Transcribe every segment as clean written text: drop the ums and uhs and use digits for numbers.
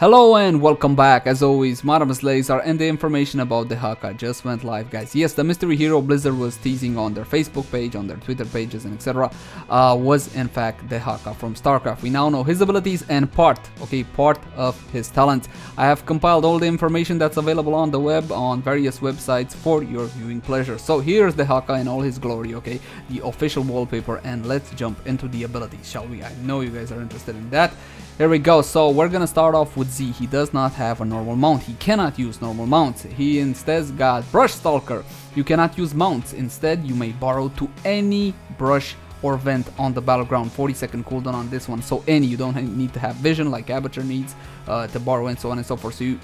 Hello and welcome back. As always, my name is Lazer and the information about Dehaka just went live, guys. Yes, the mystery hero Blizzard was teasing on their Facebook page, on their Twitter pages and etc. Was in fact Dehaka from StarCraft. We now know his abilities and part of his talents. I have compiled all the information that's available on the web, on various websites for your viewing pleasure. So here's Dehaka in all his glory, okay? The official wallpaper, and let's jump into the abilities, shall we? I know you guys are interested in that. Here we go. So we're gonna start off with Z. He does not have a normal mount. He cannot use normal mounts. He instead got Brushstalker. You cannot use mounts. Instead, you may borrow to any brush or vent on the Battleground. 40-second cooldown on this one. So any, you don't need to have vision like Aperture needs to borrow, and so on and so forth. So you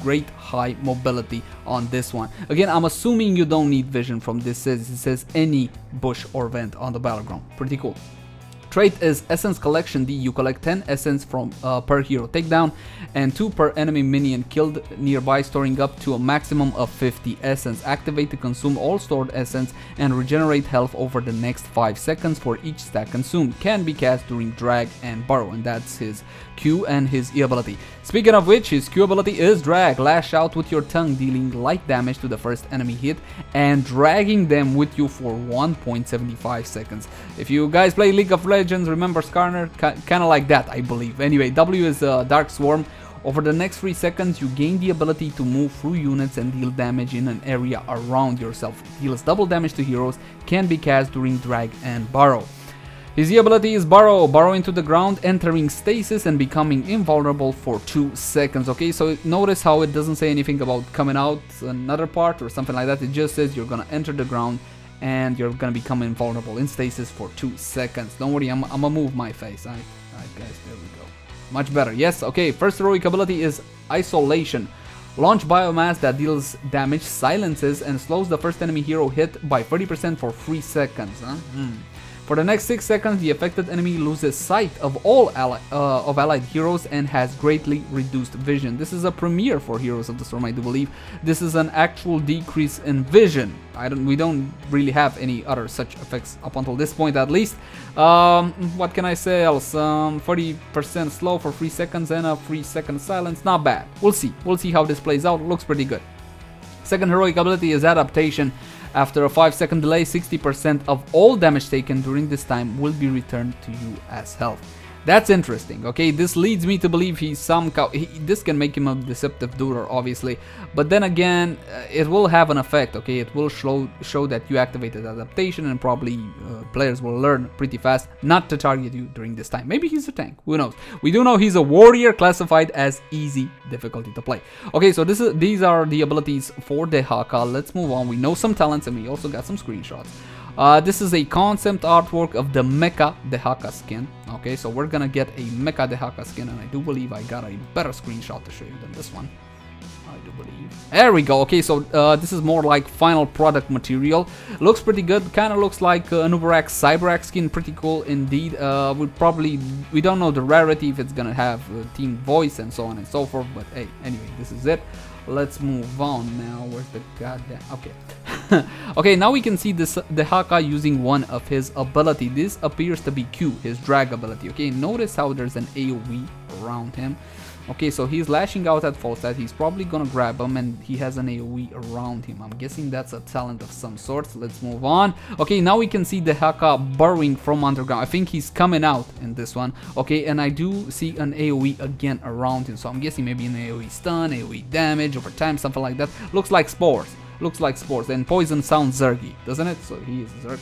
great high mobility on this one. Again, I'm assuming you don't need vision from this. It says any bush or vent on the Battleground. Pretty cool. Trait is Essence Collection D. You collect 10 Essence from per Hero Takedown and 2 per enemy minion killed nearby, storing up to a maximum of 50 Essence. Activate to consume all stored Essence and regenerate health over the next 5 seconds for each stack consumed. Can be cast during Drag and Burrow, and that's his Q and his E ability. Speaking of which, his Q ability is Drag. Lash out with your tongue, dealing light damage to the first enemy hit and dragging them with you for 1.75 seconds. If you guys play League of Legends, remember Skarner? Kinda like that, I believe. Anyway, W is Dark Swarm. Over the next 3 seconds, you gain the ability to move through units and deal damage in an area around yourself. Deals double damage to heroes. Can be cast during Drag and Burrow. His E ability is Burrow. Burrow into the ground, entering stasis and becoming invulnerable for 2 seconds. Okay, so notice how it doesn't say anything about coming out another part or something like that. It just says you're gonna enter the ground and you're gonna become invulnerable in stasis for 2 seconds. Don't worry, I'm gonna move my face. Alright guys, there we go. Much better. Yes, okay. First heroic ability is Isolation. Launch biomass that deals damage, silences, and slows the first enemy hero hit by 30% for 3 seconds. For the next 6 seconds, the affected enemy loses sight of all allied heroes and has greatly reduced vision. This is a premiere for Heroes of the Storm, I do believe. This is an actual decrease in vision. We don't really have any other such effects up until this point, at least. What can I say else? 40% slow for 3 seconds and a 3-second silence. Not bad. We'll see. We'll see how this plays out. Looks pretty good. Second heroic ability is Adaptation. After a 5-second delay, 60% of all damage taken during this time will be returned to you as health. That's interesting, okay? This leads me to believe this can make him a deceptive duder, obviously. But then again, it will have an effect, okay? It will show that you activated Adaptation, and probably players will learn pretty fast not to target you during this time. Maybe he's a tank, who knows? We do know he's a warrior classified as easy difficulty to play. Okay, so these are the abilities for Dehaka. Let's move on. We know some talents and we also got some screenshots. This is a concept artwork of the Mecha Dehaka skin. Okay, so we're gonna get a Mecha Dehaka skin, and I do believe I got a better screenshot to show you than this one. I do believe. There we go. Okay, so this is more like final product material. Looks pretty good. Kind of looks like an Uberak Cyberak skin. Pretty cool indeed. We don't know the rarity, if it's gonna have team voice and so on and so forth. But hey, anyway, this is it. Let's move on now. Where's the goddamn? Okay. Okay, now we can see this Dehaka using one of his ability. This appears to be Q, his drag ability. Okay, notice how there's an AoE around him. Okay, so he's lashing out at full stat. He's probably gonna grab him, and he has an AoE around him. I'm guessing that's a talent of some sort. Let's move on. Okay, now we can see Dehaka burrowing from underground. I think he's coming out in this one. Okay, and I do see an AoE again around him. So I'm guessing maybe an AoE stun, AoE damage over time, something like that. Looks like spores. Looks like spores. And poison sounds Zergy, doesn't it? So he is Zerg.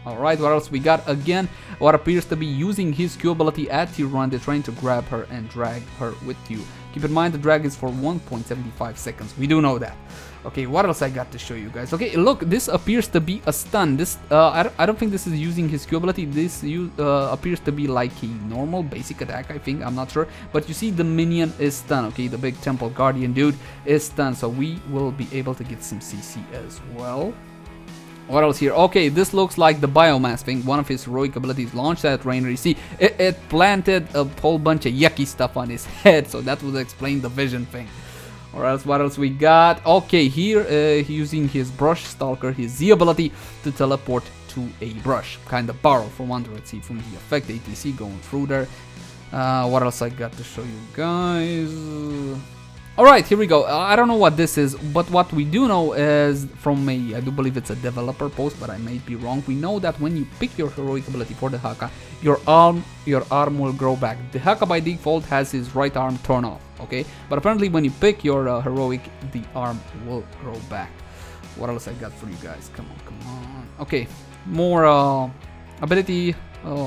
Alright, what else we got? Again, what appears to be using his Q ability at tier 1. They're trying to grab her and drag her with you. Keep in mind the drag is for 1.75 seconds. We do know that. Okay, what else I got to show you guys? Okay, look, this appears to be a stun. This I don't think this is using his Q ability. This appears to be like a normal basic attack, I think. I'm not sure. But you see the minion is stunned. Okay, the big temple guardian dude is stunned. So we will be able to get some CC as well. What else here? Okay, this looks like the biomass thing. One of his heroic abilities launched at Rainer. You see, it planted a whole bunch of yucky stuff on his head. So that would explain the vision thing. Or else, what else we got? Okay, here using his Brushstalker, his Z ability to teleport to a brush. Kind of borrow from under it. See, from the effect ATC going through there. What else I got to show you guys? Alright, here we go. I don't know what this is, but what we do know is from I do believe it's a developer post, but I may be wrong. We know that when you pick your heroic ability for Dehaka, your arm will grow back. Dehaka by default has his right arm turn off, okay? But apparently when you pick your heroic, the arm will grow back. What else I got for you guys? Come on. Okay, more ability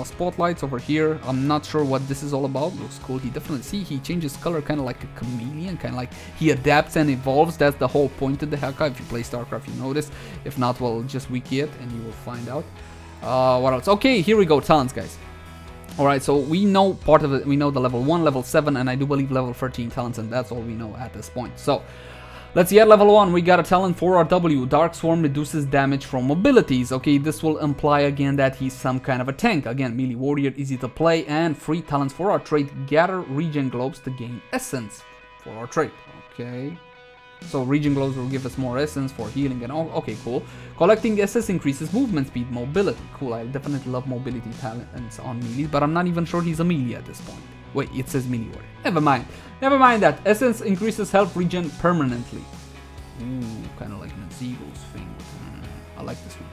spotlights over here. I'm not sure what this is all about. Looks cool. He definitely he changes color kind of like a chameleon, kind of like he adapts and evolves. That's the whole point of the Dehaka. If you play StarCraft, you notice. If not, well, just wiki it and you will find out. What else? Okay, here we go. Talents, guys. Alright, so we know part of it. We know the level 1, level 7, and I do believe level 13 talents, and that's all we know at this point. So let's see, at level 1, we got a talent for our W. Dark Swarm reduces damage from abilities. Okay, this will imply again that he's some kind of a tank. Again, melee warrior, easy to play, and free talents for our trait. Gather regen globes to gain essence for our trait. Okay, so regen globes will give us more essence for healing and all. Okay, cool. Collecting essence increases movement speed, mobility. Cool, I definitely love mobility talents on melee, but I'm not even sure he's a melee at this point. Wait, it says melee warrior. Never mind. Never mind that. Essence increases health regen permanently. Ooh, kind of like Nazego's thing. I like this one.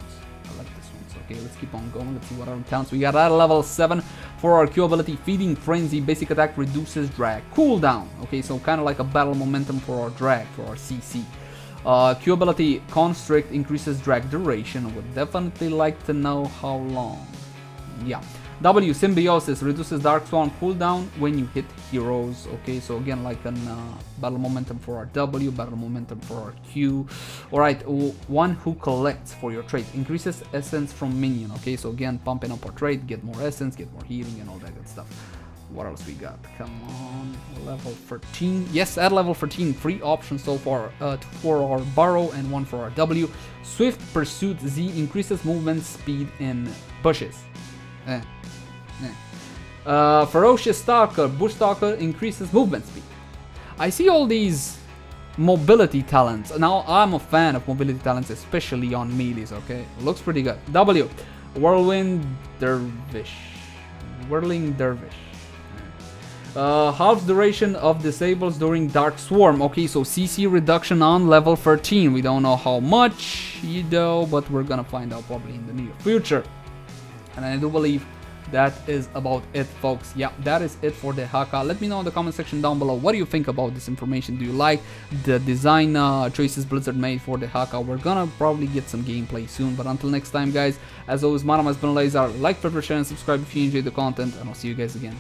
Okay, let's keep on going. Let's see what our talents we got at level 7 for our Q ability. Feeding Frenzy. Basic attack reduces drag. Cooldown. Okay, so kind of like a battle momentum for our drag, for our CC. Q ability Constrict increases drag duration. Would definitely like to know how long. Yeah. W, Symbiosis, reduces Dark Swarm cooldown when you hit heroes. Okay, so again, like an battle momentum for our W, battle momentum for our Q. Alright, one who collects for your trait, increases essence from Minion. Okay, so again, pumping up our trait, get more essence, get more healing, and all that good stuff. What else we got? Come on, level 13. Yes, at level 13, 3 options so far for our Burrow and 1 for our W. Swift Pursuit Z increases movement speed in bushes. Ferocious Stalker, Brushstalker increases movement speed. I see all these mobility talents. Now I'm a fan of mobility talents, especially on melees. Okay, looks pretty good. W, Whirling Dervish. Half duration of disables during Dark Swarm. Okay, so CC reduction on level 13. We don't know how much, but we're gonna find out probably in the near future. And I do believe that is about it, folks. Yeah, that is it for the Dehaka. Let me know in the comment section down below, what do you think about this information? Do you like the design choices Blizzard made for the Dehaka? We're gonna probably get some gameplay soon, but until next time, guys, as always, my name has been Leyzar. Like, favorite, share, and subscribe if you enjoyed the content, and I'll see you guys again